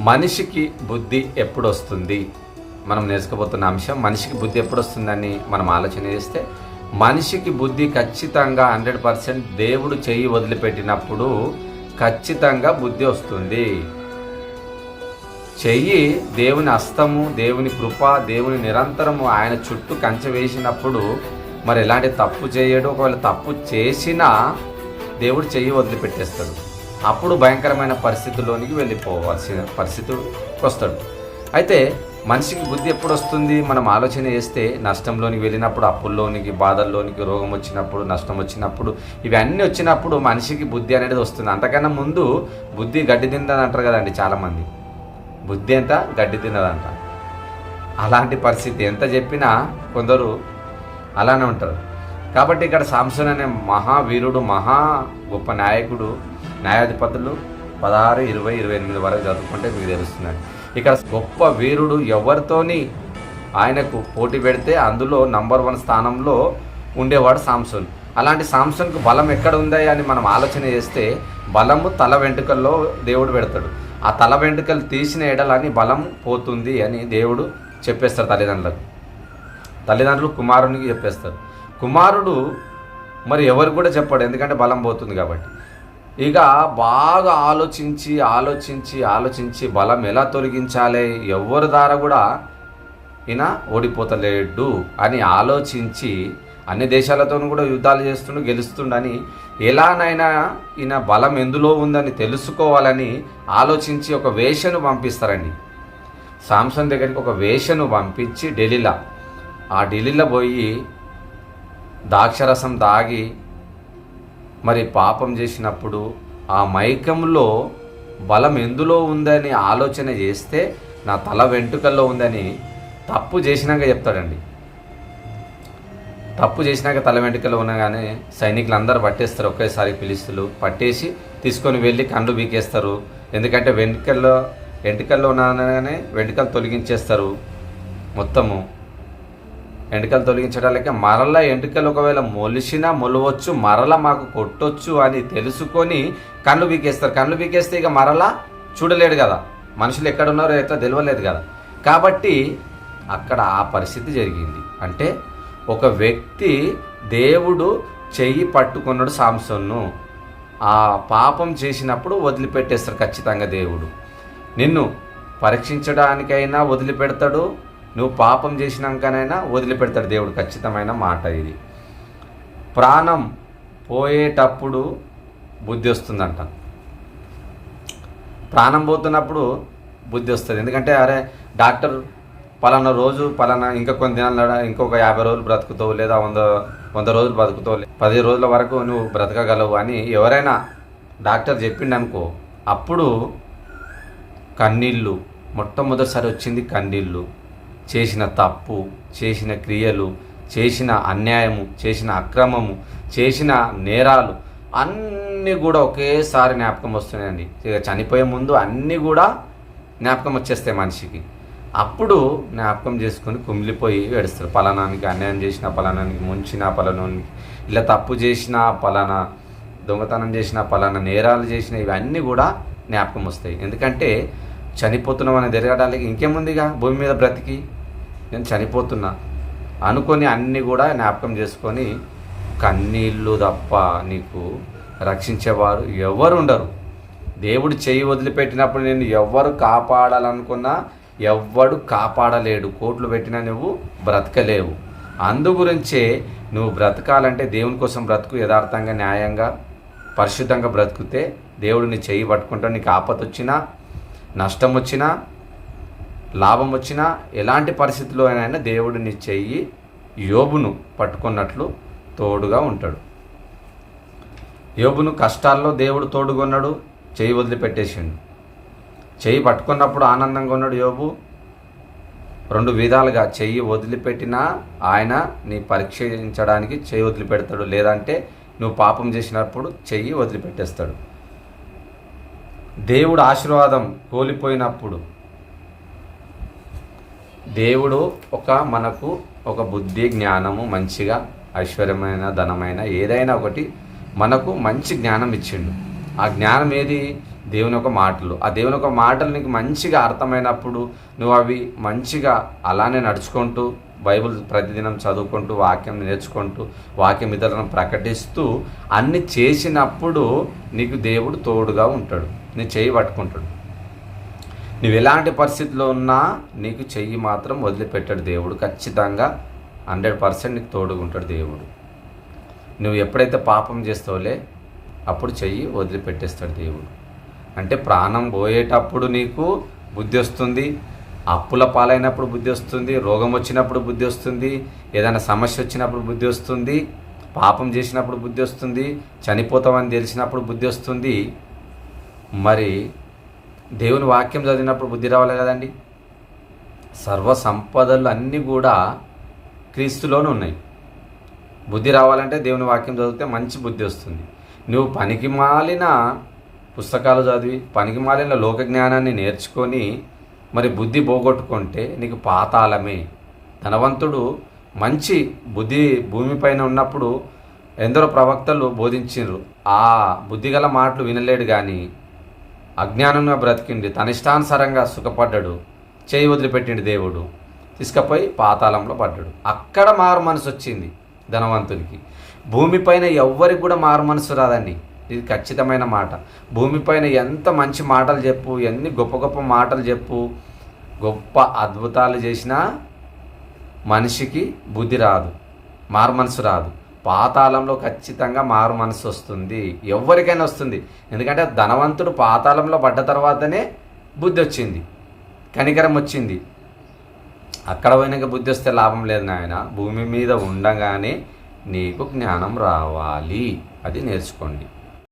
మనిషికి బుద్ధి ఎప్పుడు వస్తుంది? మనం నేర్చుకోబోతున్న అంశం మనిషికి బుద్ధి ఎప్పుడు వస్తుందని మనం ఆలోచన చేస్తే, మనిషికి బుద్ధి ఖచ్చితంగా 100% దేవుడు చెయ్యి వదిలిపెట్టినప్పుడు ఖచ్చితంగా బుద్ధి వస్తుంది. చెయ్యి దేవుని హస్తము, దేవుని కృప, దేవుని నిరంతరము ఆయన చుట్టూ కంచె వేసినప్పుడు మరి ఎలాంటి తప్పు చేయడు. ఒకవేళ తప్పు చేసినా దేవుడు చెయ్యి వదిలిపెట్టేస్తాడు. అప్పుడు భయంకరమైన పరిస్థితుల్లోనికి వెళ్ళిపోవాల్సిన పరిస్థితికి వస్తాడు. అయితే మనిషికి బుద్ధి ఎప్పుడు వస్తుంది? మనం ఆలోచన చేస్తే నష్టంలోనికి వెళ్ళినప్పుడు, అప్పుల్లోనికి, బాధల్లోనికి, రోగం వచ్చినప్పుడు, నష్టం వచ్చినప్పుడు, ఇవన్నీ వచ్చినప్పుడు మనిషికి బుద్ధి అనేది వస్తుంది. అంతకన్నా ముందు బుద్ధి గడ్డి తిన్నది అంటారు కదండి చాలామంది. బుద్ధి ఎంత గడ్డి తిన్నదంట. అలాంటి పరిస్థితి ఎంత చెప్పినా కొందరు అలానే ఉంటారు. కాబట్టి ఇక్కడ సాంసన్ అనే మహావీరుడు, మహా గొప్ప నాయకుడు, న్యాయాధిపతులు 16, 20, 28 వరకు చదువుకుంటే మీకు తెలుస్తున్నాడు. ఇక్కడ గొప్ప వీరుడు ఎవరితోని ఆయనకు పోటీ పెడితే అందులో నంబర్ 1 స్థానంలో ఉండేవాడు సాంసన్. అలాంటి సాంసన్కు బలం ఎక్కడ ఉందా అని మనం ఆలోచన చేస్తే, బలము తల వెంట్రుకల్లో దేవుడు పెడతాడు. ఆ తల వెంట్రుకలు తీసిన ఎడలని బలం పోతుంది అని దేవుడు చెప్పేస్తారు తల్లిదండ్రులు కుమారునికి చెప్పేస్తారు. కుమారుడు మరి ఎవరు కూడా చెప్పాడు, ఎందుకంటే బలం పోతుంది కాబట్టి. ఇక బాగా ఆలోచించి బలం ఎలా తొలగించాలి, ఎవరి ద్వారా కూడా ఈయన ఓడిపోతలేడు అని ఆలోచించి అన్ని దేశాలతో కూడా యుద్ధాలు చేస్తుండు, గెలుస్తుండని, ఎలానైనా ఈయన బలం ఎందులో ఉందని తెలుసుకోవాలని ఆలోచించి ఒక వేషను పంపిస్తారండి. సాంసన్ దగ్గరికి ఒక వేషను పంపించి ఆ ఢిల్లీలో పోయి ద్రాక్షరసం తాగి మరి పాపం చేసినప్పుడు ఆ మైకంలో బలం ఎందులో ఉందని ఆలోచన చేస్తే నా తల వెంట్రుకల్లో ఉందని తప్పు చేసినాక చెప్తాడండి. తప్పు చేసినాక తల వెంట్రుకల్లో ఉండగానే సైనికులు అందరూ పట్టేస్తారు. ఒకేసారి పిలుస్తులు పట్టేసి తీసుకొని వెళ్ళి కళ్ళు బీకేస్తారు. ఎందుకంటే వెంట్రుకల్లో ఉండగానే వెంట్రుకలు తొలగించేస్తారు. మొత్తము ఎంటుకలు తొలగించడానికి మరలా ఎంటుకలు ఒకవేళ మొలవచ్చు, మరలా మాకు కొట్టొచ్చు అని తెలుసుకొని కళ్ళు బీకేస్తారు. కళ్ళు బీకేస్తే ఇక మరలా చూడలేడు కదా, మనుషులు ఎక్కడున్నారో ఎట్లా తెలియలేదు కదా. కాబట్టి అక్కడ ఆ పరిస్థితి జరిగింది. అంటే ఒక వ్యక్తి దేవుడు చెయ్యి పట్టుకున్నాడు సాంసన్ను. ఆ పాపం చేసినప్పుడు వదిలిపెట్టేస్తారు ఖచ్చితంగా. దేవుడు నిన్ను పరీక్షించడానికైనా వదిలిపెడతాడు, నువ్వు పాపం చేసినాకనైనా వదిలిపెడతాడు దేవుడు. ఖచ్చితమైన మాట ఇది. ప్రాణం పోయేటప్పుడు బుద్ధి వస్తుందంట. ప్రాణం పోతున్నప్పుడు బుద్ధి వస్తుంది. ఎందుకంటే అరే డాక్టర్ పలానా రోజు పలానా ఇంకా కొన్ని దినాలు ఇంకొక 50 రోజులు బ్రతుకుతావు, లేదా 100 రోజులు బ్రతుకుతావు, 10 రోజుల వరకు నువ్వు బ్రతకగలవు అని ఎవరైనా డాక్టర్ చెప్పిండనుకో, అప్పుడు కన్నీళ్ళు మొట్టమొదటిసారి వచ్చింది. కన్నీళ్ళు, చేసిన తప్పు, చేసిన క్రియలు, చేసిన అన్యాయము, చేసిన అక్రమము, చేసిన నేరాలు అన్నీ కూడా ఒకేసారి జ్ఞాపకం వస్తున్నాయండి. ఇక చనిపోయే ముందు అన్నీ కూడా జ్ఞాపకం వచ్చేస్తాయి మనిషికి. అప్పుడు జ్ఞాపకం చేసుకొని కుమిలిపోయి ఏడుస్తారు. పలానానికి అన్యాయం చేసిన, పలానానికి ముంచిన, పలానానికి ఇలా తప్పు చేసిన, పలానా దొంగతనం చేసిన, పలానా నేరాలు చేసిన, ఇవన్నీ కూడా జ్ఞాపకం వస్తాయి. ఎందుకంటే చనిపోతున్నాం అని తిరగడానికి ఇంకేముందిగా భూమి మీద బ్రతికి, నేను చనిపోతున్నా అనుకొని అన్నీ కూడా జ్ఞాపకం చేసుకొని కన్నీళ్ళు తప్ప నీకు రక్షించేవారు ఎవరు ఉండరు. దేవుడు చెయ్యి వదిలిపెట్టినప్పుడు నేను ఎవరు కాపాడాలనుకున్నా ఎవ్వడు కాపాడలేడు. కోట్లు పెట్టినా నువ్వు బ్రతకలేవు. అందుగురించే నువ్వు బ్రతకాలంటే దేవుని కోసం బ్రతుకు, యథార్థంగా, న్యాయంగా, పరిశుద్ధంగా బ్రతుకుతే దేవుడు నీ చెయ్యి పట్టుకుంటాడు. నీకు ఆపద వచ్చినా, నష్టం వచ్చినా, లాభం వచ్చినా, ఎలాంటి పరిస్థితుల్లో అయినా దేవుడు నీ చెయ్యి యోబును పట్టుకున్నట్లు తోడుగా ఉంటాడు. యోబును కష్టాల్లో దేవుడు తోడుగొన్నాడు, చెయ్యి వదిలిపెట్టేసిండు. చెయ్యి పట్టుకున్నప్పుడు ఆనందంగా ఉన్నాడు యోబు. 2 విధాలుగా చెయ్యి వదిలిపెట్టినా ఆయన నీ పరీక్షించడానికి చెయ్యి వదిలిపెడతాడు, లేదంటే నువ్వు పాపం చేసినప్పుడు చెయ్యి వదిలిపెట్టేస్తాడు. దేవుడు ఆశీర్వాదం కోల్పోయినప్పుడు దేవుడు మనకు ఒక బుద్ధి, జ్ఞానము, మంచిగా ఐశ్వర్యమైన, ధనమైన, ఏదైనా ఒకటి మనకు మంచి జ్ఞానం ఇచ్చిండు. ఆ జ్ఞానం ఏది? దేవుని యొక్క మాటలు. ఆ దేవుని యొక్క మాటలు నీకు మంచిగా అర్థమైనప్పుడు నువ్వు అవి మంచిగా అలానే నడుచుకుంటూ బైబిల్ ప్రతిదినం చదువుకుంటూ వాక్యం నేర్చుకుంటూ వాక్యం ఇతరులను ప్రకటిస్తూ అన్ని చేసినప్పుడు నీకు దేవుడు తోడుగా ఉంటాడు, నీ చెయ్యి పట్టుకుంటాడు. నువ్వు ఎలాంటి పరిస్థితిలో ఉన్నా నీకు చెయ్యి మాత్రం వదిలిపెట్టాడు దేవుడు. ఖచ్చితంగా 100% నీకు తోడుగా ఉంటాడు దేవుడు. నువ్వు ఎప్పుడైతే పాపం చేస్తావులే అప్పుడు చెయ్యి వదిలిపెట్టేస్తాడు దేవుడు. అంటే ప్రాణం పోయేటప్పుడు నీకు బుద్ధి వస్తుంది, అప్పుల పాలైనప్పుడు బుద్ధి వస్తుంది, రోగం వచ్చినప్పుడు బుద్ధి వస్తుంది, ఏదైనా సమస్య వచ్చినప్పుడు బుద్ధి వస్తుంది, పాపం చేసినప్పుడు బుద్ధి వస్తుంది, చనిపోతామని తెలిసినప్పుడు బుద్ధి వస్తుంది. మరి దేవుని వాక్యం చదివినప్పుడు బుద్ధి రావాలి కదండి. సర్వ సంపదలు అన్నీ కూడా క్రీస్తులోనే ఉన్నాయి. బుద్ధి రావాలంటే దేవుని వాక్యం చదివితే మంచి బుద్ధి వస్తుంది. నువ్వు పనికి మాలిన పుస్తకాలు చదివి పనికి మాలిన లోక జ్ఞానాన్ని నేర్చుకొని మరి బుద్ధి పోగొట్టుకుంటే నీకు పాతాళమే. ధనవంతుడు మంచి బుద్ధి భూమిపైన ఉన్నప్పుడు ఎందరో ప్రవక్తలు బోధించారు. ఆ బుద్ధిగల మాటలు వినలేడు కానీ అజ్ఞానంగా బ్రతికిండి, తన ఇష్టానుసారంగా సుఖపడ్డాడు, చేయి వదిలిపెట్టిండి దేవుడు, తీసుకుపోయి పాతాళంలో పడ్డాడు. అక్కడ మారు మనసు వచ్చింది ధనవంతునికి. భూమిపైన ఎవ్వరికి కూడా మారు మనసు రాదండి, ఇది ఖచ్చితమైన మాట. భూమిపైన ఎంత మంచి మాటలు చెప్పు, ఎన్ని గొప్ప గొప్ప మాటలు చెప్పు, గొప్ప అద్భుతాలు చేసినా మనిషికి బుద్ధి రాదు, మారు మనసు రాదు. పాతాళంలో ఖచ్చితంగా మారు మనసు వస్తుంది, ఎవరికైనా వస్తుంది. ఎందుకంటే ధనవంతుడు పాతాళంలో పడ్డ తర్వాతనే బుద్ధి వచ్చింది, కనికరం వచ్చింది. అక్కడ పోయినాక బుద్ధి వస్తే లాభం లేదు నాయన. భూమి మీద ఉండగానే నీకు జ్ఞానం రావాలి, అది నేర్చుకోండి.